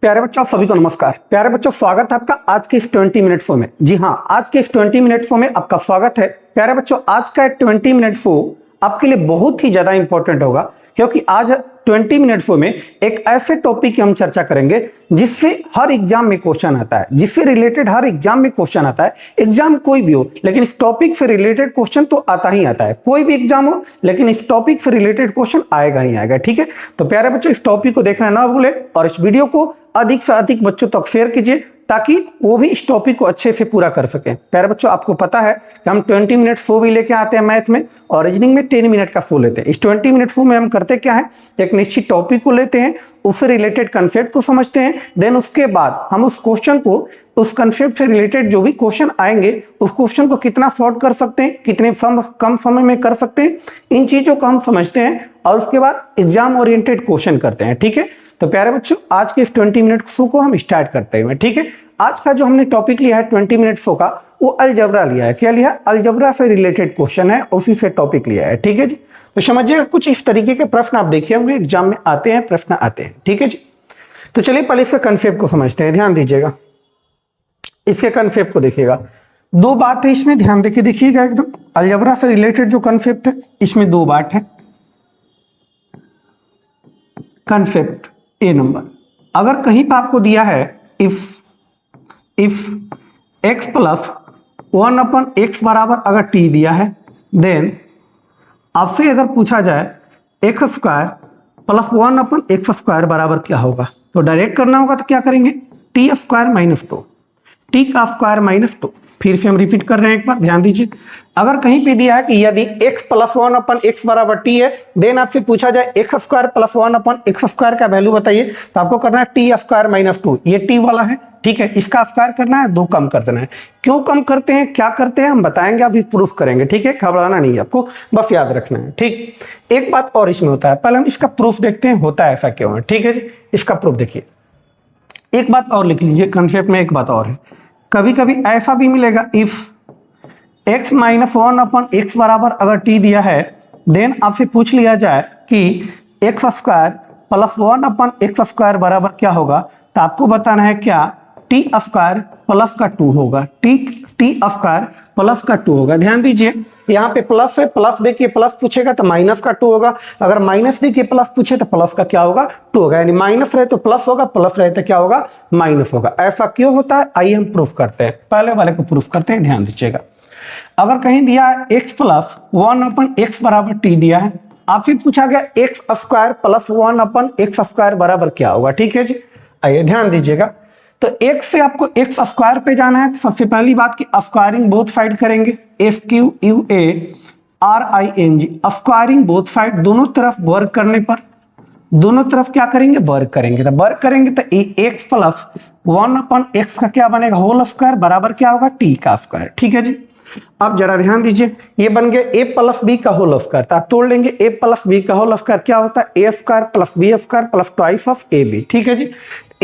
प्यारे बच्चों सभी को नमस्कार। प्यारे बच्चों स्वागत है आपका आज के इस 20 मिनट शो में। जी हाँ, आज के इस 20 मिनट शो में आपका स्वागत है। प्यारे बच्चों आज का 20 मिनट शो आपके लिए बहुत ही ज्यादा इंपॉर्टेंट होगा, क्योंकि आज 20 मिनट शो में एक ऐसे टॉपिक की हम चर्चा करेंगे जिससे हर एग्जाम में क्वेश्चन आता है, जिससे रिलेटेड हर एग्जाम में क्वेश्चन आता है। एग्जाम कोई भी हो, लेकिन इस टॉपिक से रिलेटेड क्वेश्चन तो आता ही आता है। कोई भी एग्जाम हो, लेकिन इस टॉपिक से रिलेटेड क्वेश्चन आएगा ही आएगा। ठीक है, तो प्यारे बच्चों इस टॉपिक को देखना ना भूले और इस वीडियो को अधिक से अधिक बच्चों तक शेयर कीजिए, ताकि वो भी इस टॉपिक को अच्छे से पूरा कर सकें। प्यारे बच्चों आपको पता है कि हम 20 मिनट शो भी लेके आते हैं मैथ में, और रीजनिंग में 10 मिनट का शो लेते हैं। इस 20 मिनट शो में हम करते क्या है, एक निश्चित टॉपिक को लेते हैं, उससे रिलेटेड कंसेप्ट को समझते हैं, देन उसके बाद हम उस क्वेश्चन को, उस कंसेप्ट से रिलेटेड जो भी क्वेश्चन आएंगे उस क्वेश्चन को कितना सॉल्व कर सकते हैं, कितने कम समय में कर सकते हैं, इन चीजों को हम समझते हैं और उसके बाद एग्जाम ओरिएंटेड क्वेश्चन करते हैं। ठीक है, तो प्यारे बच्चों आज के इस 20 मिनट शो को हम स्टार्ट करते हैं। ठीक है, आज का जो हमने टॉपिक लिया है 20 मिनट शो का, वो अलजबरा लिया है। क्या लिया है? अलजबरा से रिलेटेड क्वेश्चन है, उसी से टॉपिक लिया है। ठीक है जी, तो समझिएगा कुछ इस तरीके के प्रश्न आप देखिए होंगे एग्जाम में आते हैं, प्रश्न आते हैं। ठीक है जी, तो चलिए पहले इसके कंसेप्ट को समझते हैं। ध्यान दीजिएगा, इसके कंसेप्ट को देखिएगा। दो बात है इसमें, ध्यान देखिए, देखिएगा एकदम। अलजबरा से रिलेटेड जो कंसेप्ट है इसमें दो बात है। कंसेप्ट ए नंबर, अगर कहीं पर आपको दिया है इफ x प्लस 1/x बराबर अगर t दिया है, देन आपसे अगर पूछा जाए x square plus 1/x square बराबर क्या होगा, तो डायरेक्ट करना होगा। तो क्या करेंगे, t स्क्वायर माइनस 2, t का स्क्वायर माइनस 2। फिर से हम रिपीट कर रहे हैं एक बार, ध्यान दीजिए। अगर कहीं पे दिया है कि यदि x प्लस 1/x बराबर t है, देन आपसे पूछा जाए x square plus 1/x square का वैल्यू बताइए, तो आपको करना है t स्क्वायर माइनस 2। ये t वाला है, ठीक है, इसका स्क्वायर करना है, 2 कम कर देना है। क्यों कम करते हैं, क्या करते हैं, हम बताएंगे, अभी प्रूफ करेंगे। ठीक है, घबराना नहीं है आपको, बस याद रखना है। ठीक, एक बात और इसमें होता है, पहले हम इसका प्रूफ देखते हैं होता है ऐसा क्यों है। ठीक है जी, इसका प्रूफ देखिए। एक बात और लिख लीजिए कंसेप्ट में, एक बात और है, कभी कभी ऐसा भी मिलेगा, इफ x माइनस 1/x बराबर अगर t दिया है, देन आपसे पूछ लिया जाए कि x square plus 1/x square बराबर क्या होगा, तो आपको बताना है क्या, t स्क्वायर प्लस का 2 होगा। t स्क्वायर प्लस का 2 होगा। ध्यान दीजिए, यहाँ पे प्लस है, प्लस देखिए, प्लस पूछेगा तो माइनस का 2 होगा। अगर माइनस देखिए प्लस पूछे तो प्लस का क्या होगा, 2 होगा। यानी माइनस रहे तो प्लस होगा, प्लस रहे तो क्या होगा, माइनस होगा। ऐसा क्यों होता है, आइए हम प्रूफ करते हैं। पहले वाले को प्रूफ करते हैं, ध्यान दीजिएगा। अगर कहीं दिया है x प्लस 1/x बराबर t दिया है, आपसे पूछा गया x square plus 1/x square बराबर क्या होगा। ठीक है जी, आइए ध्यान दीजिएगा। तो x से आपको x स्क्वायर पे जाना है, तो सबसे पहली बात की स्क्वायरिंग बोथ साइड करेंगे, SQUARING, स्क्वायरिंग बोथ साइड, दोनों तरफ वर्क करने पर, दोनों तरफ क्या करेंगे, वर्क करेंगे। तो वर्क करेंगे तो x प्लस 1/x का क्या बनेगा, होल स्क्वायर बराबर क्या होगा, t का स्क्वायर। ठीक है जी, अब जरा ध्यान दीजिए, ये बन गया a प्लस b का होल स्क्वायर। तो आप तोड़ लेंगे, a प्लस b का होल स्क्वायर क्या होता है, a square plus b square plus twice of ab। ठीक है जी,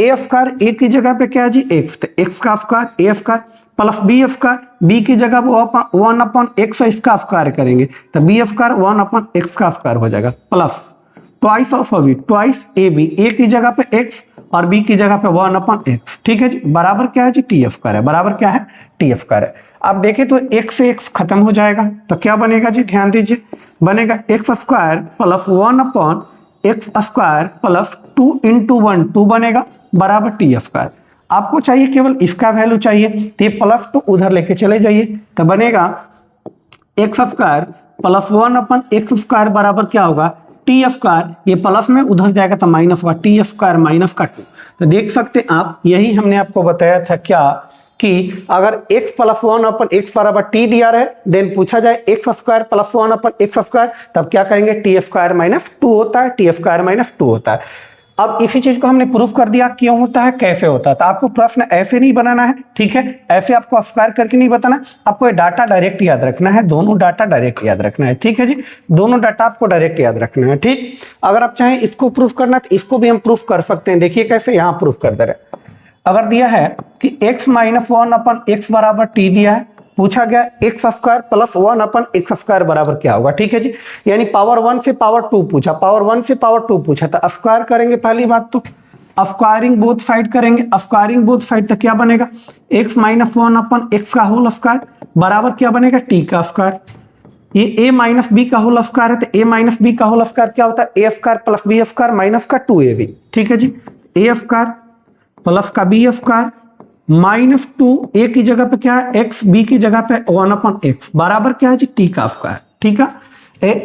a स्क्वायर a की जगह पे क्या है जी, x, तो x का square a square plus b square, b की जगह वो 1/x इसका स्क्वायर करेंगे, तो b स्क्वायर 1/x का स्क्वायर हो जाएगा, plus twice of b, twice ab, a की जगह पे x और b की जगह पे 1/x। ठीक है जी, बराबर क्या है जी, t स्क्वायर है, बराबर क्या है, t स्क्वायर है। अब देखें तो x से x खत्म हो जाएगा, तो क्या बनेगा जी, ध्यान दीजिए, बनेगा x square plus 1/x square plus 2 × 1, 2 बनेगा, बराबर t स्क्वायर। आपको चाहिए केवल इसका वैल्यू चाहिए, तो ये प्लस 2 उधर लेके चले जाइए, तो बनेगा x square plus 1/x square बराबर क्या होगा, टी स्क्वायर। ये प्लस में उधर जाएगा तो माइनस होगा, टी स्क्वायर माइनस का 2। तो देख सकते आप, यही हमने आपको बताया था क्या, कि अगर x प्लस 1/x बराबर t दिया रहे, देन पूछा जाए x square plus 1/x square, तब क्या करेंगे, t स्क्वायर माइनस 2 होता है, t स्क्वायर माइनस 2 होता है। अब इसी चीज को हमने प्रूफ कर दिया क्यों होता है, कैसे होता है। तो आपको प्रश्न ऐसे नहीं बनाना है, ठीक है, ऐसे आपको स्क्वायर करके नहीं बताना, आपको ये डाटा डायरेक्ट याद रखना है, दोनों डाटा डायरेक्ट याद रखना है। ठीक है जी, दोनों डाटा आपको डायरेक्ट याद रखना है। ठीक, अगर आप चाहें इसको प्रूफ करना तो इसको भी हम प्रूफ कर सकते हैं। देखिए कैसे, यहाँ प्रूफ कर दे रहे। अगर दिया है कि x माइनस 1/x बराबर t दिया है, पूछा गया x square plus 1/x square बराबर क्या होगा। ठीक है जी, यानी पावर 1 से पावर 2 पूछा, पावर 1 से पावर 2 पूछा, तो स्क्वायर करेंगे पहली बात तो, स्क्वायरिंग बोथ साइड करेंगे, स्क्वायरिंग बोथ साइड तो क्या बनेगा, x minus one upon x का होल स्क्वायर बराबर क्या बनेगा, t का स्क्वायर। ये a माइनस बी का होल स्क्वायर है, तो a माइनस बी का होल स्क्वायर क्या होता है, a square plus b square minus का 2ab। ठीक है जी, a स्क्वायर प्लस का बी स्क्वायर माइनस 2, a की जगह पे क्या है x, b की जगह पे 1/x बराबर क्या है जी, t का स्क्वायर। ठीक है,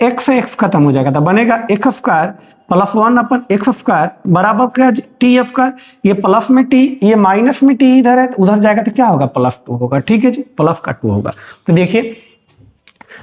x से x खत्म हो जाएगा तो बनेगा x square plus 1/x square बराबर क्या, टी स्क्वायर। ये प्लस में t, ये माइनस में t इधर है, उधर जाएगा तो क्या होगा, +2 होगा। ठीक है जी, प्लस का 2 होगा। तो देखिए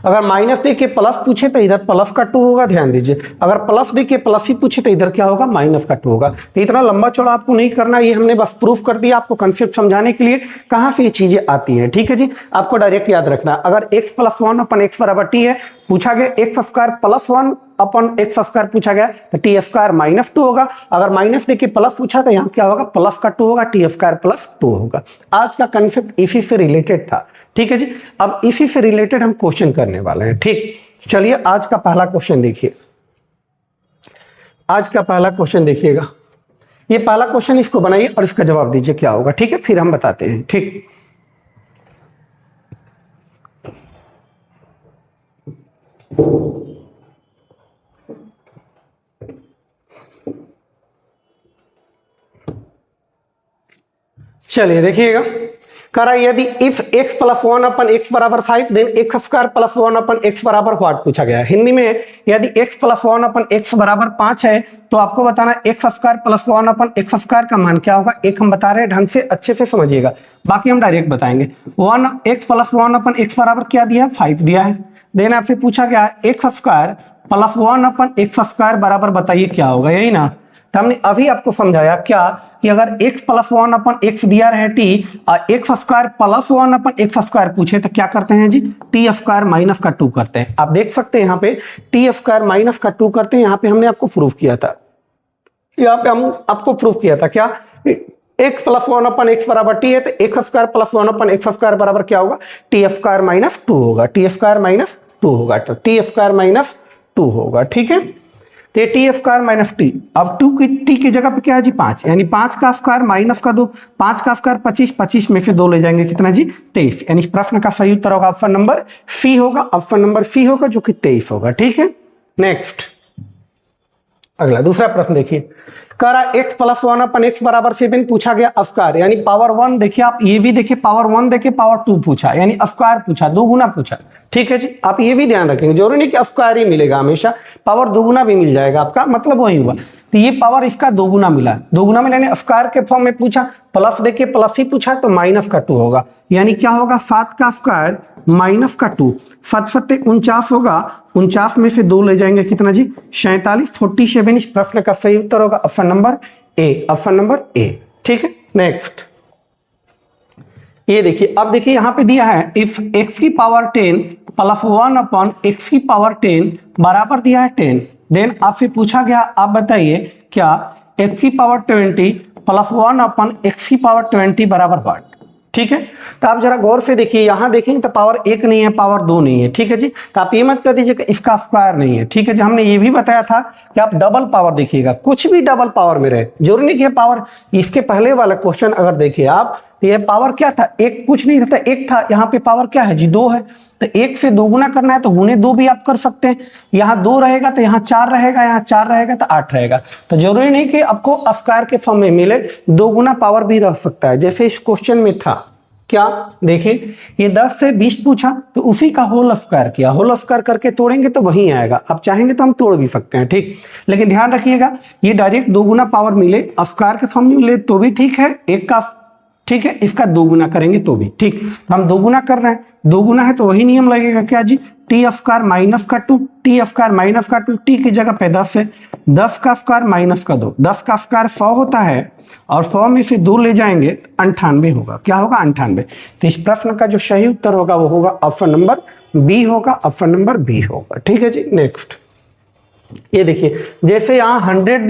अगर माइनस दे के प्लस पूछे तो इधर प्लस का 2 होगा, ध्यान दीजिए। अगर प्लस दे के प्लस ही पूछे तो इधर क्या होगा, माइनस का 2 होगा। तो इतना लंबा चौड़ा आपको नहीं करना, ये हमने बस प्रूफ कर दिया आपको कंसेप्ट समझाने के लिए कहाँ से ये चीजें आती हैं। ठीक है जी, आपको डायरेक्ट याद रखना, अगर x प्लस 1/x बराबर t है, पूछा गया x square plus 1/x square पूछा गया तो t स्क्वायर माइनस 2 होगा। अगर माइनस दे के प्लस पूछा तो यहाँ क्या होगा, प्लस का 2 होगा, t स्क्वायर प्लस 2 होगा। आज का कंसेप्ट इसी से रिलेटेड था। ठीक है जी, अब इसी से रिलेटेड हम क्वेश्चन करने वाले हैं। ठीक, चलिए आज का पहला क्वेश्चन देखिए, आज का पहला क्वेश्चन देखिएगा। ये पहला क्वेश्चन, इसको बनाइए और इसका जवाब दीजिए क्या होगा। ठीक है, फिर हम बताते हैं। ठीक, चलिए देखिएगा, करा यदि इफ x प्लस 1/x बराबर 5 then x square plus 1/x बराबर व्हाट पूछा गया है। हिंदी में यदि x प्लस 1/x बराबर 5 है तो आपको बताना x square plus 1/x square का मान क्या होगा। एक हम बता रहे हैं, ढंग से अच्छे से समझिएगा, बाकी हम डायरेक्ट बताएंगे। 1x प्लस 1/x बराबर क्या दिया है, 5 दिया है। देन आपसे पूछा गया x square plus 1/x square बराबर बताइए क्या होगा, यही ना। तो हमने अभी आपको समझाया क्या कि अगर x प्लस 1/x दिया रहे t और x square plus 1/x square पूछे तो क्या करते हैं जी, t स्क्वायर माइनस का 2 करते हैं। आप देख सकते हैं यहाँ पे t स्क्वायर माइनस का 2 करते हैं। यहाँ पे हमने आपको प्रूफ किया था, यहाँ पे हम आपको प्रूफ किया था क्या, x प्लस 1/x बराबर t है तो x square plus 1/x square बराबर क्या होगा, t स्क्वायर माइनस 2 होगा, t स्क्वायर माइनस 2 होगा, तो t स्क्वायर माइनस 2 होगा। ठीक है, तो टी स्क्वायर माइनस टी, अब 2 की टी की जगह पे क्या है जी, 5, यानी 5 का स्क्वायर माइनस का 2, 5 का स्क्वायर 25, 25 में से 2 ले जाएंगे कितना जी, 23। यानी प्रश्न का सही उत्तर होगा ऑप्शन नंबर सी होगा, ऑप्शन नंबर सी होगा जो कि 23 होगा। ठीक है, नेक्स्ट अगला दूसरा प्रश्न देखिए, कह रहा x प्लस 1/x बराबर 7 पूछा गया स्क्वायर, यानी पावर 1 देखिए, आप ये भी देखिए पावर 1 देखिए, पावर 2 पूछा, यानी स्क्वायर पूछा, 2 गुना पूछा। ठीक है जी, आप ये भी ध्यान रखेंगे, जरूरी नहीं कि स्क्वायर ही मिलेगा हमेशा, पावर 2 गुना भी मिल जाएगा आपका, मतलब वही हुआ। तो ये पावर इसका 2 गुना मिला, 2 गुना मिला यानी स्क्वायर के फॉर्म में पूछा, प्लस देखिए प्लस ही पूछा तो माइनस का 2 होगा, यानी क्या होगा, 7 का स्क्वायर माइनस का 2, 7 सत्ते 49 होगा, 49 में से 2 ले जाएंगे कितना जी, 47, 47। इस प्रश्न का सही उत्तर होगा option number A, option number A. ठीक है, नेक्स्ट ये देखिए, अब देखिए यहाँ पे दिया है इफ x की पावर 10 प्लस 1/x की पावर 10 बराबर दिया है 10, देन आपसे पूछा गया, आप बताइए क्या x की पावर 20 प्लस 1/x की पावर 20 बराबर व्हाट। ठीक है, तो आप जरा गौर से देखिए, यहाँ देखेंगे तो पावर 1 नहीं है, पावर 2 नहीं है। ठीक है जी, तो आप ये मत कर दीजिए कि इसका स्क्वायर नहीं है। ठीक है जी, हमने ये भी बताया था कि आप डबल पावर देखिएगा, कुछ भी डबल पावर में रहे, जरूरी नहीं कि पावर, इसके पहले वाला क्वेश्चन अगर देखिए आप, ये पावर क्या था, एक कुछ नहीं था, एक था, यहाँ पे पावर क्या है जी, 2 है, तो 1 से 2 गुना करना है तो गुने 2 भी आप कर सकते हैं। यहाँ 2 रहेगा तो यहाँ 4 रहेगा, यहाँ 4 रहेगा तो 8 रहेगा, तो जरूरी नहीं कि आपको स्क्वायर के फॉर्म में मिले, 2 गुना पावर भी रह सकता है, जैसे इस क्वेश्चन में था। क्या देखिए, ये 10 से 20 पूछा तो उसी का होल स्क्वायर किया, होल स्क्वायर करके तोड़ेंगे तो वही आएगा, आप चाहेंगे तो हम तोड़ भी सकते हैं। ठीक, लेकिन ध्यान रखिएगा ये डायरेक्ट 2 गुना पावर मिले, स्क्वायर के फॉर्म में मिले तो भी ठीक है, एक का ठीक है, इसका 2 गुना करेंगे तो भी ठीक। तो हम 2 गुना कर रहे हैं, 2 गुना है तो वही नियम लगेगा क्या जी, टी स्क्वायर माइनस का 2, टी स्क्वायर माइनस का 2, टी की जगह पे 10 है, 10 का स्क्वायर माइनस का 2, 10 का स्क्वायर 100 होता है और 100 में से 2 ले जाएंगे 98 होगा, क्या होगा 98। तो इस प्रश्न का जो सही उत्तर होगा वो होगा ऑप्शन नंबर बी होगा, ऑप्शन नंबर बी होगा। ठीक है जी, नेक्स्ट ये देखिए, जैसे यहाँ 100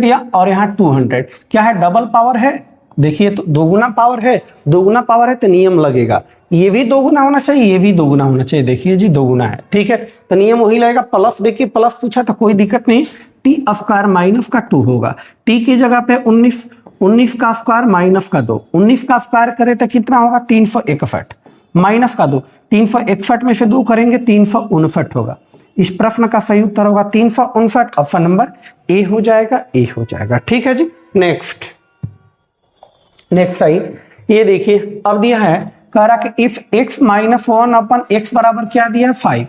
दिया और यहाँ 200, क्या है डबल पावर है, देखिए तो दोगुना पावर है, दोगुना पावर है तो नियम लगेगा, ये भी दोगुना होना चाहिए, ये भी दोगुना होना चाहिए। देखिए जी दोगुना है, ठीक है, तो नियम वही लगेगा। प्लस देखिए प्लस पूछा तो कोई दिक्कत नहीं, टी स्क्वायर माइनस का 2 होगा, टी की जगह पे 19, 19 का स्क्वायर माइनस का 2, 19 का स्क्वायर करे तो कितना होगा 361, माइनस का 2, 361 में से 2 करेंगे 359 होगा। इस प्रश्न का सही उत्तर होगा 359, ऑप्शन नंबर ए हो जाएगा, ए हो जाएगा। ठीक है जी, नेक्स्ट आई, ये देखिए अब दिया है, कह रहा कि if x minus 1 upon x बराबर क्या दिया 5,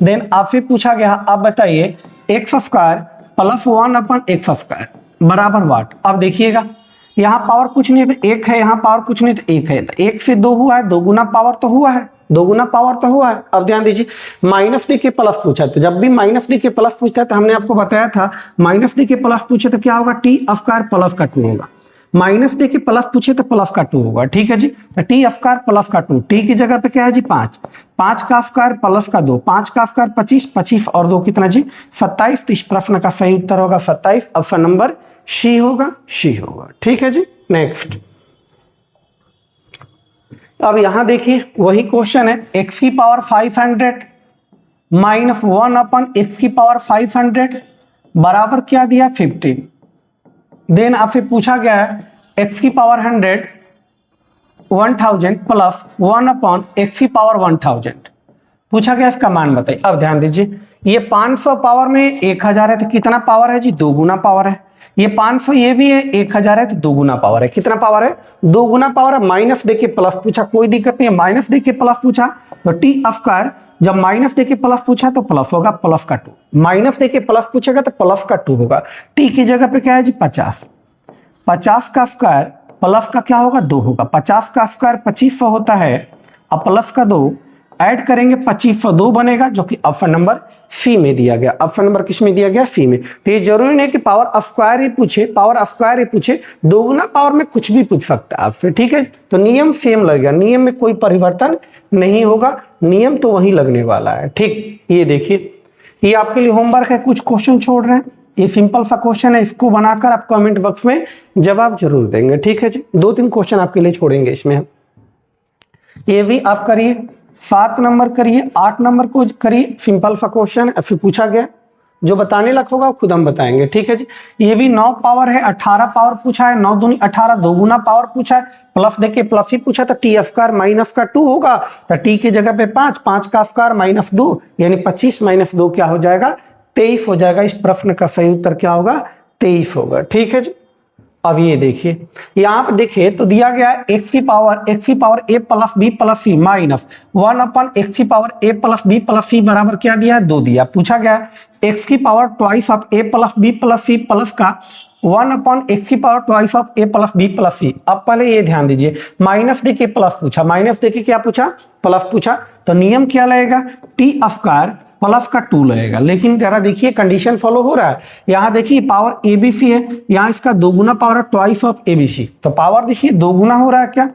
देन आपसे पूछा गया अब बताइए x square plus 1 upon x square बराबर व्हाट। अब देखिएगा यहाँ पावर कुछ नहीं है तो 1 है, यहाँ पावर कुछ नहीं तो 1 है, तो 1 से 2 हुआ है, दोगुना पावर तो हुआ है, दोगुना पावर तो हुआ है। अब ध्यान दीजिए माइनस दी के प्लस पूछा, तो जब भी माइनस दी के प्लस पूछता है तो हमने आपको बताया था माइनस दी के प्लस पूछे तो क्या होगा टी स्क्वायर प्लस का 2 होगा, माइनस दे के प्लस पूछे तो प्लस का 2 होगा। ठीक है जी, तो टी स्क्वायर प्लस का 2, टी की जगह पे क्या है जी 5, 5 का स्क्वायर प्लस का 2, 5 का स्क्वायर 25, 25 और 2 कितना जी 27। तो इस प्रश्न का सही उत्तर होगा 27, ऑप्शन नंबर सी होगा, सी होगा। ठीक है जी, नेक्स्ट अब यहां देखिए वही क्वेश्चन है, x की पावर 500 माइनस 1 अपन x की पावर 500 बराबर क्या दिया 15। देन आपसे पूछा गया है x की पावर 100 1000 प्लस 1 अपॉन x की पावर 1000 पूछा गया, इसका मान बताइए। अब ध्यान दीजिए ये 500 पावर में 1000 है तो कितना पावर है जी 2 गुना पावर है, ये 500 ये भी है 1000 है तो 2 गुना पावर है, कितना पावर है 2 गुना पावर है। माइनस देके प्लस पूछा कोई दिक्कत नहीं है, माइनस देके प्लस पूछा तो टी स्क्वायर जब माइनस देके प्लस पूछा तो प्लस होगा प्लस का 2, माइनस देके प्लस पूछेगा तो प्लस का 2 होगा। टी की जगह पे क्या है जी 50, 50 का स्क्वायर प्लस का क्या होगा 2 होगा, 50 का स्क्वायर 2500 होता है और प्लस का 2 ऐड करेंगे 2502 बनेगा, जो कि ऑप्शन नंबर सी में दिया गया। ऑप्शन नंबर किस में दिया गया सी में। तो ये जरूरी नहीं कि पावर स्क्वायर ही पूछे, पावर स्क्वायर ही पूछे, दोगुना पावर में कुछ भी पूछ सकता है आपसे। ठीक है, तो नियम सेम लगेगा, नियम में कोई परिवर्तन नहीं होगा, नियम तो वही लगने वाला है। ठीक, ये देखिए ये आपके लिए होमवर्क है, कुछ क्वेश्चन छोड़ रहे हैं, ये सिंपल सा क्वेश्चन है, इसको बनाकर आप कमेंट बॉक्स में जवाब जरूर देंगे। ठीक है जी, 2-3 क्वेश्चन आपके लिए छोड़ेंगे इसमें। ये भी आप करिए, 7 नंबर करिए, 8 नंबर को करिए, सिंपल सा क्वेश्चन है, फिर पूछा गया जो बताने लग होगा खुद हम बताएंगे। ठीक है जी, ये भी 9 पावर है, 18 पावर पूछा है, 9 दूनी 18, 2 गुना पावर पूछा है, प्लस देके प्लस ही पूछा तो टी स्क्वायर माइनस का 2 होगा, तो टी की जगह पे 5, 5 का स्क्वायर माइनस 2 यानी 25 माइनस 2 क्या हो जाएगा 23 हो जाएगा। इस प्रश्न का सही उत्तर क्या होगा 23 होगा। ठीक है जी, अब ये देखिए यहाँ पे देखिए तो दिया गया है x की power a plus b plus C minus 1 upon x की power a plus b plus C बराबर क्या दिया है 2 दिया। पूछा गया है x की power twice of a plus b plus C plus का 1 अपन x की power twice of a plus b plus C. अब पहले ये ध्यान दीजिए माइनस देके प्लस पूछा, माइनस देके क्या पूछा प्लस पूछा, तो नियम क्या लगेगा टी स्क्वायर प्लस का 2 लगेगा। लेकिन जरा देखिए कंडीशन फॉलो हो रहा है, यहाँ देखिए पावर एबीसी है, यहाँ इसका 2 गुना पावर है ट्वाइस ऑफ एबीसी, तो पावर देखिए 2 गुना हो रहा है, क्या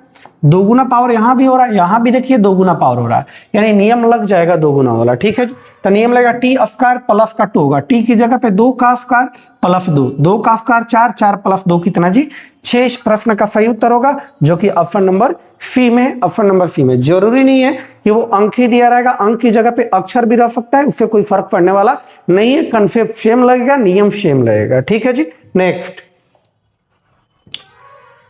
2 गुना पावर यहाँ भी हो रहा है, यहाँ भी देखिए 2 गुना पावर हो रहा है, यानी नियम लग जाएगा 2 गुना वाला। ठीक है जी, तो नियम लगेगा टी स्क्वायर प्लस का 2 होगा, टी की जगह पे 2 का स्क्वायर प्लस 2, 2 का स्क्वायर 4, 4 प्लस 2 कितना जी 6। इस प्रश्न का सही उत्तर होगा जो कि ऑप्शन नंबर सी में, ऑप्शन नंबर सी में। जरूरी नहीं है कि वो अंक ही दिया रहेगा, अंक की जगह पे अक्षर भी रह सकता है, उससे कोई फर्क पड़ने वाला नहीं है, कंसेप्ट सेम लगेगा, नियम सेम लगेगा। ठीक है जी, नेक्स्ट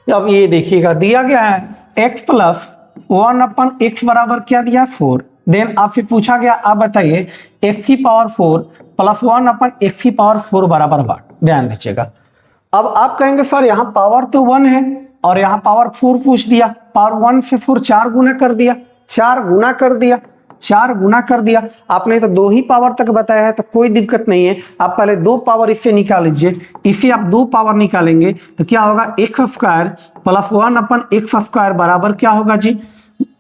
अब ये देखिएगा दिया गया है x प्लस 1 अपन x बराबर क्या दिया 4। देन आपसे पूछा गया आप बताइए x की पावर 4 प्लस 1 अपन x की पावर 4 बराबर व्हाट। ध्यान दीजिएगा, अब आप कहेंगे सर यहाँ पावर तो 1 है और यहाँ पावर 4 पूछ दिया, पावर 1 से 4 4 गुना कर दिया, 4 गुना कर दिया, 4 गुना कर दिया। आपने तो 2 ही पावर तक बताया है तो कोई दिक्कत नहीं है, आप पहले 2 पावर इससे निकाल लीजिए, इसे आप 2 पावर निकालेंगे तो क्या होगा x square plus 1 upon x square बराबर क्या होगा जी,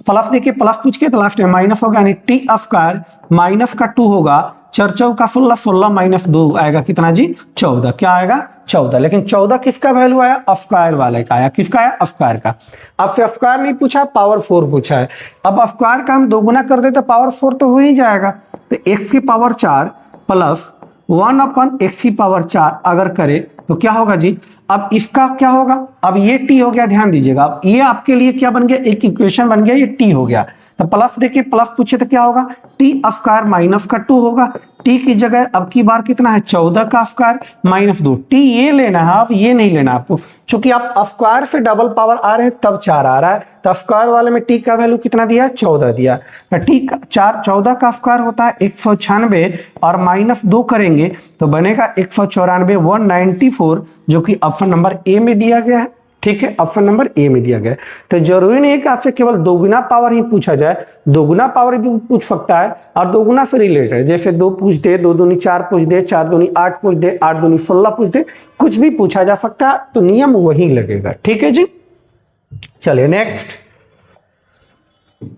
प्लस देखिए प्लस पूछ के तो लास्ट में माइनस होगा, यानी टी स्क्वायर माइनस का 2 होगा, 4 4 का 16, 16 माइनस 2 आएगा कितना जी 14, क्या आएगा 14। लेकिन 14 किसका वैल्यू आया स्क्वायर वाले का आया, किसका आया स्क्वायर का। अब से स्क्वायर नहीं पूछा, पावर 4 पूछा है, अब स्क्वायर का हम 2 गुना कर दे तो पावर 4 तो हो ही जाएगा, तो x की पावर 4 प्लस 1 अपन x की पावर 4 अगर करे तो क्या होगा जी, अब इसका क्या होगा, अब ये टी हो गया, ध्यान दीजिएगा, अब ये आपके लिए क्या बन गया, एक इक्वेशन बन गया, ये टी हो गया। तो प्लस देखिए, प्लस पूछे तो क्या होगा, टी स्क्वायर माइनस का 2 होगा। टी की जगह अब की बार कितना है, 14 का स्क्वायर माइनस 2। टी ये लेना है, अब ये नहीं लेना आपको, चूंकि आप स्क्वायर से डबल पावर आ रहे हैं तब 4 आ रहा है, तो स्क्वायर वाले में टी का वैल्यू कितना दिया है, 14 दिया। तो टी का 14 का स्क्वायर होता है 196 और माइनस 2 करेंगे तो बनेगा 194, 194, जो कि ऑप्शन नंबर ए में दिया गया है। ठीक है, ऑप्शन नंबर ए में दिया गया है। तो जरूरी नहीं है कि आपसे केवल दोगुना पावर ही पूछा जाए, दोगुना पावर भी पूछ सकता है और दोगुना से रिलेटेड, जैसे 2 पूछ दे, 2 दूनी 4 पूछ दे, 4 दूनी 8 पूछ दे, 8 दूनी 16 पूछ दे, कुछ भी पूछा जा सकता है, तो नियम वही लगेगा। ठीक है जी, चलिए नेक्स्ट।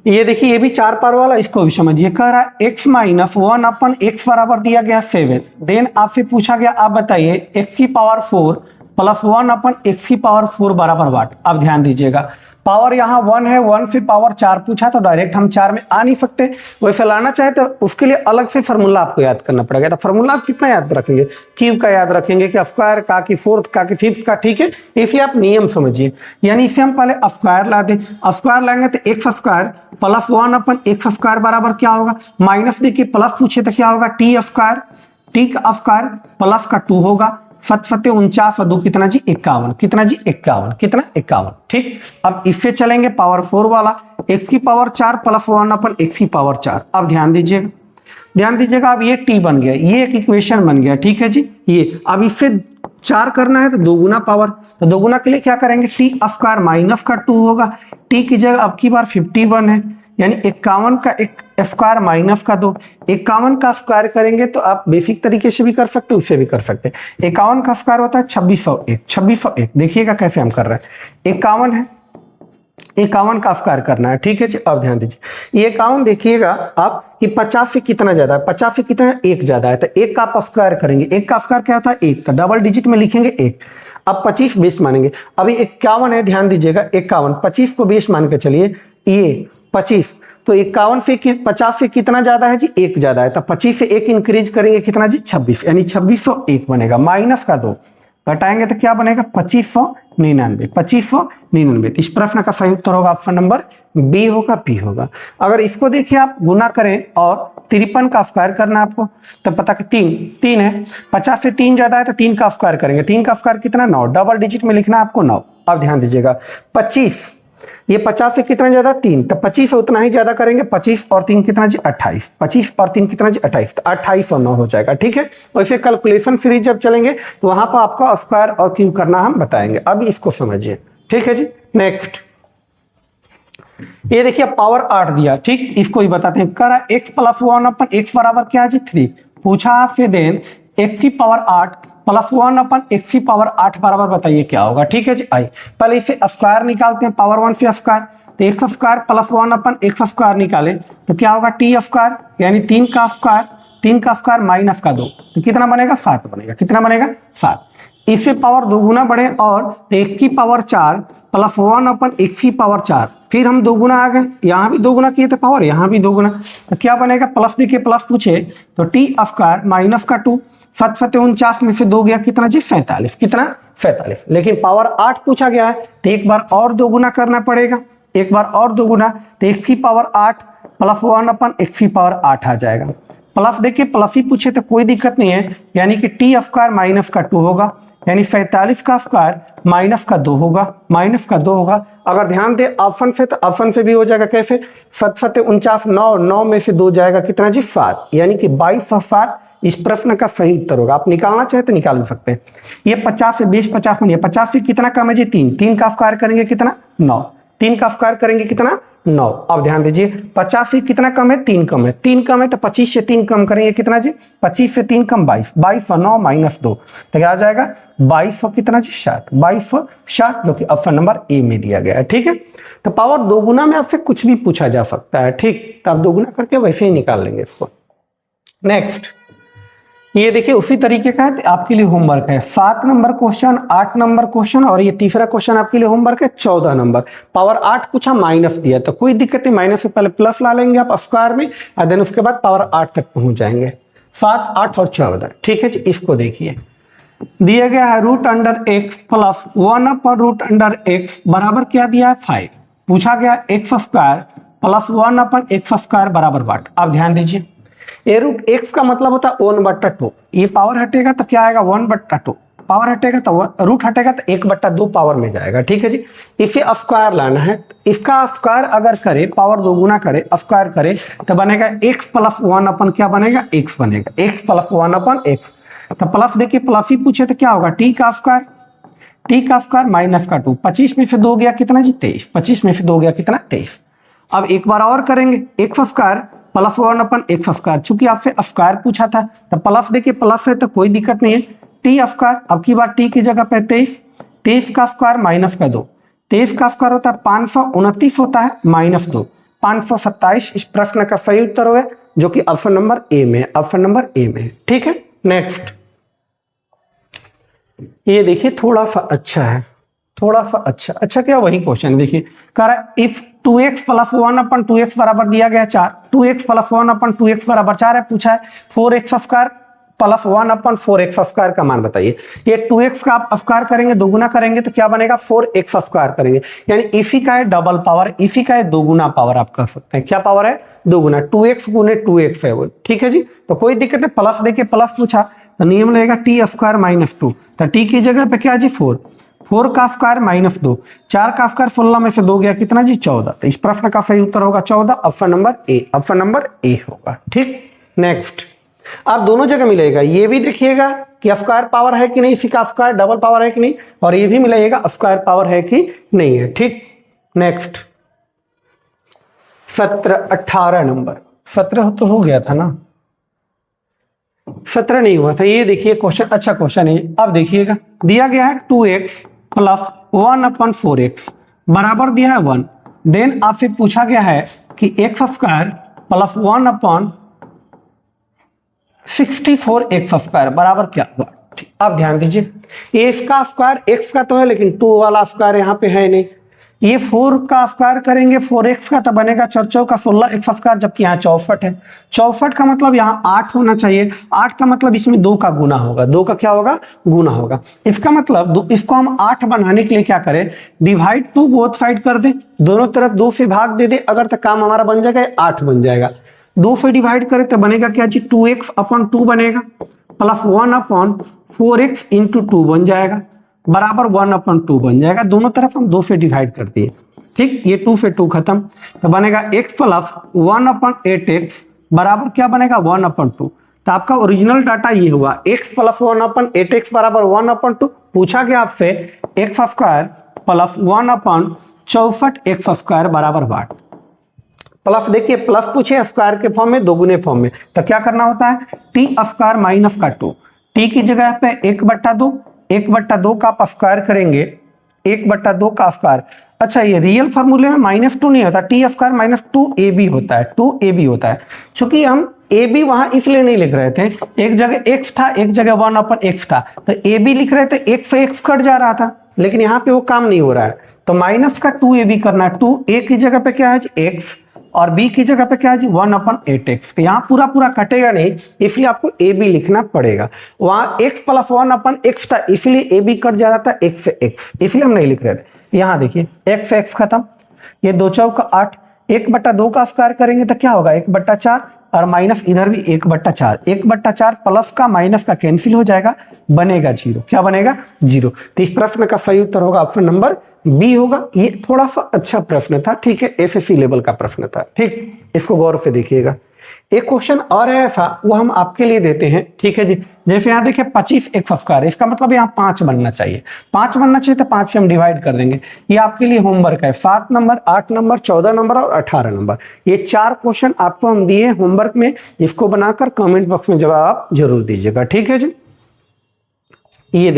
ये देखिए, ये भी 4 पावर वाला, इसको भी समझिए। कह रहा है x माइनस 1 अपन x बराबर दिया गया 7। देन आपसे पूछा गया, आप बताइए x की पावर 4 प्लस 1 अपन x की पावर 4 बराबर वाट। अब ध्यान दीजिएगा, पावर यहाँ 1 है, 1 से पावर 4 पूछा तो डायरेक्ट हम 4 में आ नहीं सकते, वैसे लाना चाहे तो उसके लिए अलग से फार्मूला आपको याद करना पड़ेगा। तो फार्मूला आप कितना याद रखेंगे, क्यूब का याद रखेंगे कि स्क्वायर का, कि फोर्थ का, कि फिफ्थ का। ठीक है, इसलिए आप नियम समझिए। यानी इसे हम पहले स्क्वायर ला दें, स्क्वायर लाएंगे तो एक्स स्क्वायर प्लस 1 अपन एक्स स्क्वायर बराबर क्या होगा, माइनस देखिए प्लस पूछे तो क्या होगा, टी स्क्वायर, टी का स्क्वायर प्लस का 2 होगा, 7 7 49 और 2 कितना जी 51, कितना जी 51, कितना 51। ठीक, अब इससे चलेंगे पावर 4 वाला, x की पावर 4 प्लस 1 अपन x की पावर 4। अब ध्यान दीजिएगा, अब ये t बन गया, ये एक इक्वेशन बन गया। ठीक है जी, ये अब इससे 4 करना है तो दोगुना पावर, तो दोगुना के लिए क्या करेंगे, टी स्क्वायर माइनस का 2 होगा, टी की जगह अब की बार 51 है, यानी 51 का एक स्क्वायर माइनस का 2। 51 का स्क्वायर करेंगे तो आप बेसिक तरीके से भी कर सकते, उससे भी कर सकते। 51 का स्क्वायर होता है 2601, 2601। देखिएगा कैसे हम कर रहे हैं, 51 है, 51 का स्क्वायर करना है। ठीक है जी, अब ध्यान दीजिए, ये 51 देखिएगा आप कि 50 से कितना ज्यादा है, 50 से कितना 1 ज्यादा है, तो 1 का आप स्क्वायर करेंगे, 1 का स्क्वायर क्या होता है 1, तो डबल डिजिट में लिखेंगे 1। अब 25 बेस मानेंगे, अभी 51 है, ध्यान दीजिएगा 51, 25 को बेस मान के चलिए, ये 25, तो 51 से 50 से कितना ज्यादा है जी 1 ज्यादा है, तो 25 से 1 इंक्रीज करेंगे कितना जी 26, यानी 2601 बनेगा, माइनस का 2 घटाएंगे तो क्या बनेगा 2599, 2599। इस प्रश्न का सही उत्तर होगा ऑप्शन नंबर बी होगा, बी होगा। अगर इसको देखिए आप गुना करें और 53 का स्क्वायर करना है आपको, तो पता कि 3 है, 50 से 3 ज्यादा है तो 3 का स्क्वायर करेंगे, 3 का स्क्वायर कितना 9, डबल डिजिट में लिखना है आपको 9। अब ध्यान दीजिएगा 25, ये 50 से कितना ज्यादा 3, तो 25 से उतना ही ज्यादा करेंगे, 25 और 3 कितना जी 28, 25 और 3 कितना जी 28, तो 28 और 9 हो जाएगा। ठीक है, वैसे कैलकुलेशन फ्री जब चलेंगे तो वहां पर आपको स्क्वायर और क्यूब करना हम बताएंगे, अभी इसको समझिए। ठीक है जी, नेक्स्ट। ये देखिए पावर 8 दिया, ठीक, इसको ही बताते हैं। करा x प्लस 1 अपन x बराबर क्या है जी 3, पूछा आपसे देन x की पावर 8 प्लस 1 अपन x की पावर 8 बराबर बताइए क्या होगा। ठीक है जी, आई पहले इसे स्क्वायर निकालते हैं, पावर 1 से स्क्वायर, तो x square plus 1 upon x square निकाले तो क्या होगा t स्क्वायर, यानी 3 का स्क्वायर माइनस का 2, तो कितना बनेगा 7 बनेगा, कितना बनेगा 7। इससे पावर दोगुना बढ़े और x की पावर 4 प्लस 1 अपन x की पावर 4, फिर हम दोगुना आ गए, यहाँ भी दोगुना किए थे पावर, यहाँ भी दोगुना, तो क्या बनेगा प्लस देखिए प्लस पूछे तो टी स्क्वायर माइनस का 2, 7 7 49 में से 2 गया कितना जी 47, कितना 47। लेकिन पावर 8 पूछा गया है तो एक बार और दोगुना करना पड़ेगा, एक बार और दोगुना, तो x की पावर 8 प्लस 1 अपन x की पावर 8 आ जाएगा। प्लस देखिए प्लस ही पूछे तो कोई दिक्कत नहीं है, यानी कि टी स्क्वायर माइनस का 2 होगा, यानी 47 का स्क्वायर माइनस का 2 होगा, माइनस का 2 होगा। अगर ध्यान दे ऑप्शन से, तो ऑप्शन से भी हो जाएगा कैसे, 7 7 49, 9 में से 2 जाएगा कितना जी 7, यानी कि 22 और 7 इस प्रश्न का सही उत्तर होगा। आप निकालना चाहे तो निकाल भी सकते हैं। ये 50 से 20 50 में 50 से कितना कम है जी 3 का स्क्वायर करेंगे कितना 9, 3 का स्क्वायर करेंगे कितना 9। अब ध्यान दीजिए 50 से कितना कम है 3 कम है, 3 कम है तो 25 से 3 कम करेंगे कितना जी 25 से 3 कम 22, 22 और 9 माइनस 2, तो क्या आ जाएगा 22 और कितना जी 7, 22 और 7, जो कि ऑप्शन नंबर ए में दिया गया है। ठीक है, तो पावर दोगुना में आपसे कुछ भी पूछा जा सकता है, ठीक, तो आप दोगुना करके वैसे ही निकाल लेंगे इसको। नेक्स्ट, ये देखिए उसी तरीके का है, आपके लिए होमवर्क है 7 नंबर क्वेश्चन, 8 नंबर क्वेश्चन, और ये तीसरा क्वेश्चन आपके लिए होमवर्क है 14 नंबर। पावर 8 पूछा, माइनस दिया, तो कोई दिक्कत नहीं, माइनस से पहले प्लस ला लेंगे आप स्क्वायर में, और देन उसके बाद पावर 8 तक पहुंच जाएंगे, 7 8 और 14। ठीक है जी, इसको देखिए दिया गया है root under x plus 1/√x बराबर क्या दिया है 5। पूछा गया x square plus 1/x square बराबर वाट। अब ध्यान दीजिए, ये रूट एक्स का मतलब होता है 1/2, ये पावर हटेगा तो क्या आएगा 1/2, पावर हटेगा तो रूट हटेगा तो 1/2 पावर में जाएगा। ठीक है जी, इसे स्क्वायर लाना है। इसका स्क्वायर अगर करे, पावर दो गुना करे, स्क्वायर करे तो बनेगा x प्लस 1 क्या बनेगा x बनेगा, x प्लस 1/x। तो प्लस देखिए प्लस ही पूछे तो क्या होगा t का स्क्वायर, t का स्क्वायर माइनस का 2, 25 में से 2 गया कितना जी 23, 25 में से 2 गया कितना 23। अब एक बार और करेंगे, x square plus 1/x square, चूंकि आपसे स्क्वायर पूछा था तो प्लस देखिए प्लस है तो कोई दिक्कत नहीं है, टी स्क्वायर। अब की बार टी की जगह पे 23, 23 का स्क्वायर माइनस का 2, 23 का स्क्वायर होता है 529 होता है माइनस 2, 527। इस प्रश्न का सही उत्तर हुआ जो कि ऑप्शन नंबर ए में, ऑप्शन नंबर ए में। ठीक है, नेक्स्ट ये देखिए थोड़ा सा अच्छा है, थोड़ा सा अच्छा क्या वही क्वेश्चन देखिए, कह रहा है इफ 2x प्लस 1/2x बराबर दिया गया 4, 2x प्लस 1/2x बराबर 4 है, पूछा है 4x square plus 1/4x square का मान बताइए। ये 2x का आप स्क्वायर करेंगे, दोगुना करेंगे तो क्या बनेगा 4x स्क्वायर करेंगे, यानी इसी का है डबल पावर, इसी का है दोगुना पावर आप कर सकते हैं। क्या पावर है दोगुना, 2x गुने 2x है वो। ठीक है जी, तो कोई दिक्कत नहीं, प्लस देखिए प्लस पूछा तो नियम लगेगा टी स्क्वायर माइनस 2, तो टी की जगह पे क्या जी 4, 4 का स्क्वायर माइनस 2, 4 का स्क्वायर 16 में से 2 गया कितना जी 14। तो इस प्रश्न का सही उत्तर होगा 14, option number A, option number A होगा। ठीक, नेक्स्ट आप दोनों जगह मिलेगा, ये भी देखिएगा कि स्क्वायर पावर है कि नहीं, इसी का स्क्वायर डबल पावर है कि नहीं, और ये भी मिलेगा स्क्वायर पावर है कि नहीं है। ठीक, नेक्स्ट 17 18 नंबर, 17 तो हो गया था ना, 17 नहीं हुआ था। ये देखिए क्वेश्चन अच्छा क्वेश्चन है। अब देखिएगा दिया गया है 2x प्लस 1/4x बराबर दिया है 1, देन आपसे पूछा गया है कि x square plus 1/64x square बराबर क्या हुआ। अब ध्यान दीजिए, ये इसका स्क्वायर x का तो है लेकिन 2 वाला स्क्वायर यहाँ पे है नहीं, ये 4 का स्क्वायर करेंगे 4x का तो बनेगा 4 का 16x स्क्वायर, जबकि यहाँ 64 है। 64 का मतलब यहाँ 8 होना चाहिए, 8 का मतलब इसमें 2 का गुना होगा, 2 का क्या होगा गुना होगा। इसका मतलब इसको हम 8 बनाने के लिए क्या करें, डिवाइड टू बोथ साइड कर दें, दोनों तरफ 2 से भाग दे दे, अगर तो काम हमारा बन जाएगा 8 बन जाएगा। 2 से डिवाइड करें तो बनेगा क्या जी 2x/2 बनेगा प्लस 1/4x इंटू 2 बन जाएगा बराबर 1/2 बन जाएगा। दोनों तरफ हम 2 से डिवाइड कर दिए। ठीक, ये 2 से 2 खत्म, तो बनेगा x प्लस 1/8x बराबर क्या बनेगा 1/2। तो आपका ओरिजिनल डाटा ये हुआ, x प्लस 1/8x बराबर 1/2। पूछा गया आपसे x square plus 1/64x square बराबर वाट। प्लस देखिए प्लस पूछे स्क्वायर के फॉर्म में, दोगुने फॉर्म में, तो क्या करना होता है टी स्क्वायर माइनस का 2, टी की जगह पे 1/2, 1/2 का आप स्क्वायर करेंगे, 1/2 का स्क्वायर। अच्छा, ये रियल फॉर्मूले में -2 नहीं होता, टी स्क्वायर माइनस 2ab होता है, 2ab होता है। चूंकि हम ab वहां इसलिए नहीं लिख रहे थे, एक जगह x था एक जगह 1/x था, तो ab लिख रहे थे, x से x कट जा रहा था, लेकिन यहाँ पे वो काम नहीं हो रहा है, तो माइनस का 2ab करना है। 2a की जगह पे क्या है x और b की जगह पे क्या है जी 1/8x। तो यहाँ पूरा पूरा कटेगा नहीं, इसलिए आपको a b लिखना पड़ेगा। वहां x प्लस 1/x था, इसलिए a b कट जा रहा था x से x, इसलिए हम नहीं लिख रहे थे। यहाँ देखिए x से x खत्म, ये 2 चौका 8, 1/2 का स्क्वायर करेंगे तो क्या होगा 1/4, और माइनस इधर भी 1/4, 1/4 प्लस का माइनस का कैंसिल हो जाएगा, बनेगा 0। क्या बनेगा 0। तो इस प्रश्न का सही उत्तर होगा ऑप्शन नंबर बी होगा। ये थोड़ा सा अच्छा प्रश्न था, ठीक है, एसएससी लेवल का प्रश्न था। ठीक, इसको गौर से देखिएगा। एक क्वेश्चन और है ऐसा, वो हम आपके लिए देते हैं, ठीक है जी। जैसे यहाँ देखिए 25x स्क्वायर, इसका मतलब यहाँ 5 बनना चाहिए, 5 बनना चाहिए तो 5 से हम डिवाइड कर देंगे। ये आपके लिए होमवर्क है, 7 नंबर, 8 नंबर, 14 नंबर और 18 नंबर, ये 4 क्वेश्चन आपको हम दिए होमवर्क में। इसको बनाकर कमेंट बॉक्स में जवाब आप जरूर दीजिएगा, ठीक है जी। ये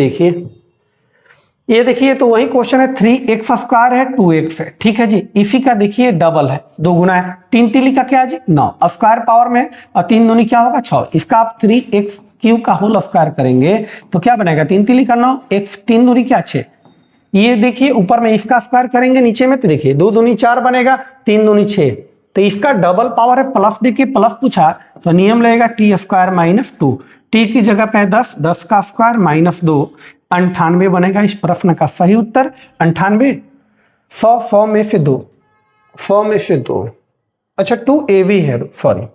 देखिए तो वही क्वेश्चन है, 3x स्क्वायर है 2x है, ठीक है जी। इसी का देखिए डबल है, 2 गुना है, 3 तिली का क्या है जी 9, स्क्वायर पावर में, और 3 दूनी क्या होगा 6। इसका आप 3x³ का होल स्क्वायर करेंगे तो क्या बनेगा 3 तिली का 9, x 3 दूनी क्या 6। ये देखिए ऊपर में इसका स्क्वायर करेंगे, नीचे में तो देखिए 2 दूनी 4 बनेगा, 3 दूनी 6, तो इसका डबल पावर है प्लस। देखिए प्लस पूछा तो नियम लगेगा t² - 2, टी की जगह पे है 10, 10 का स्क्वायर माइनस 2, 98 बनेगा इस प्रश्न का सही उत्तर। 98, 100 में से 2, 100 में से 2, अच्छा 2ab है, सॉरी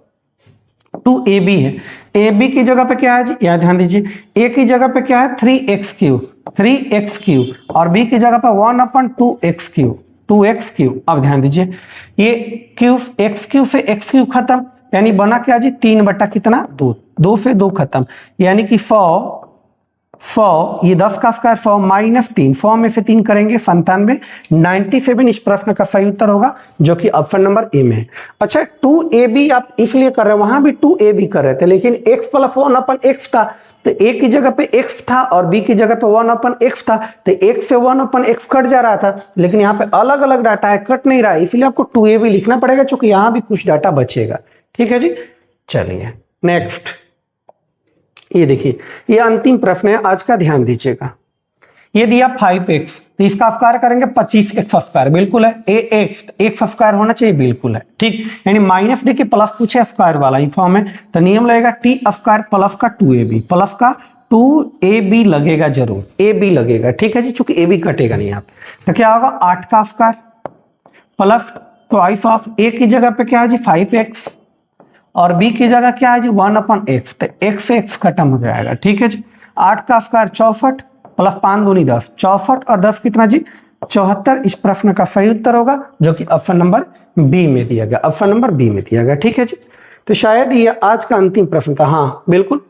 2ab है। ab की जगह पे क्या है जी, यहाँ ध्यान दीजिए, a की जगह पे क्या है 3x क्यूब, 3x क्यूब, और b की जगह पे 1/2x क्यूब, 2x क्यूब। अब ध्यान दीजिए ये क्यूब, x क्यूब से x क्यूब खत्म, यानी बना क्या जी 3 बटा कितना 2, 2 से 2 खत्म, यानी कि 100, ये 10 का स्क्वायर 100 माइनस 3, 100 में से 3 करेंगे 97, 97 इस प्रश्न का सही उत्तर होगा, जो कि ऑप्शन नंबर ए में है। अच्छा 2ab आप इसलिए कर रहे हैं, वहां भी 2ab कर रहे थे, लेकिन x + 1/x था, तो a की जगह पे x था और b की जगह पे 1/x था, तो x से 1/x कट जा रहा था, लेकिन यहाँ पे अलग अलग डाटा है, कट नहीं रहा है, इसलिए आपको 2ab लिखना पड़ेगा, क्योंकि यहाँ भी कुछ डाटा बचेगा। ठीक है जी, चलिए नेक्स्ट, ये देखिए ये अंतिम प्रश्न है आज का, ध्यान दीजिएगा। ये दिया 5x, तो इसका स्क्वायर करेंगे 25x स्क्वायर, बिल्कुल है, x स्क्वायर होना चाहिए, बिल्कुल है, ठीक, यानी माइनस देखिए प्लस पूछे स्क्वायर वाला ही फॉर्म है, तो नियम लगेगा t स्क्वायर प्लस का 2ab, प्लस का 2ab लगेगा, जरूर ab लगेगा, ठीक है जी, चूंकि ab कटेगा नहीं यहाँ पे, तो क्या होगा 8 का square plus twice of a की जगह पे क्या है जी 5x, और b की जगह क्या है जी 1/x, तो x से x खत्म हो जाएगा, ठीक है जी। 8 का स्क्वायर 64 प्लस 5 दूनी 10, 64 और 10 कितना जी 74, इस प्रश्न का सही उत्तर होगा, जो कि ऑप्शन नंबर बी में दिया गया, ऑप्शन नंबर बी में दिया गया, ठीक है जी। तो शायद ये आज का अंतिम प्रश्न था, हाँ बिल्कुल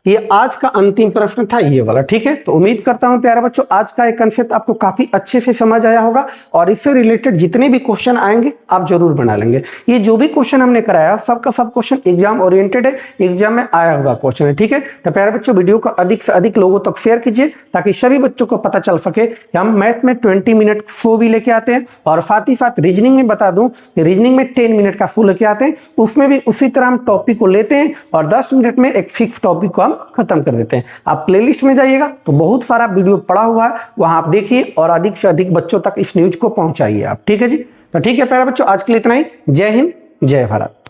ये आज का अंतिम प्रश्न था ये वाला, ठीक है। तो उम्मीद करता हूं प्यारे बच्चों आज का एक कंसेप्ट आपको काफी अच्छे से समझ आया होगा, और इससे रिलेटेड जितने भी क्वेश्चन आएंगे आप जरूर बना लेंगे। ये जो भी क्वेश्चन हमने कराया सबका सब क्वेश्चन एग्जाम ओरिएंटेड है, एग्जाम में आया हुआ क्वेश्चन है, ठीक है। तो प्यारे बच्चों वीडियो को अधिक से अधिक लोगों तक शेयर कीजिए, ताकि सभी बच्चों को पता चल सके कि हम मैथ में 20 मिनट शो भी लेके आते हैं, और साथ ही साथ रीजनिंग में बता दूं कि रीजनिंग में 10 मिनट का शो लेके आते हैं, उसमें भी उसी तरह हम टॉपिक को लेते हैं और 10 मिनट में एक फिक्स टॉपिक को हम खत्म कर देते हैं। आप प्लेलिस्ट में जाइएगा तो बहुत सारा वीडियो पड़ा हुआ है, वहां आप देखिए और अधिक से अधिक बच्चों तक इस न्यूज को पहुंचाइए आप, ठीक है जी। तो ठीक है प्यारे बच्चों आज के लिए इतना ही, जय हिंद जय भारत।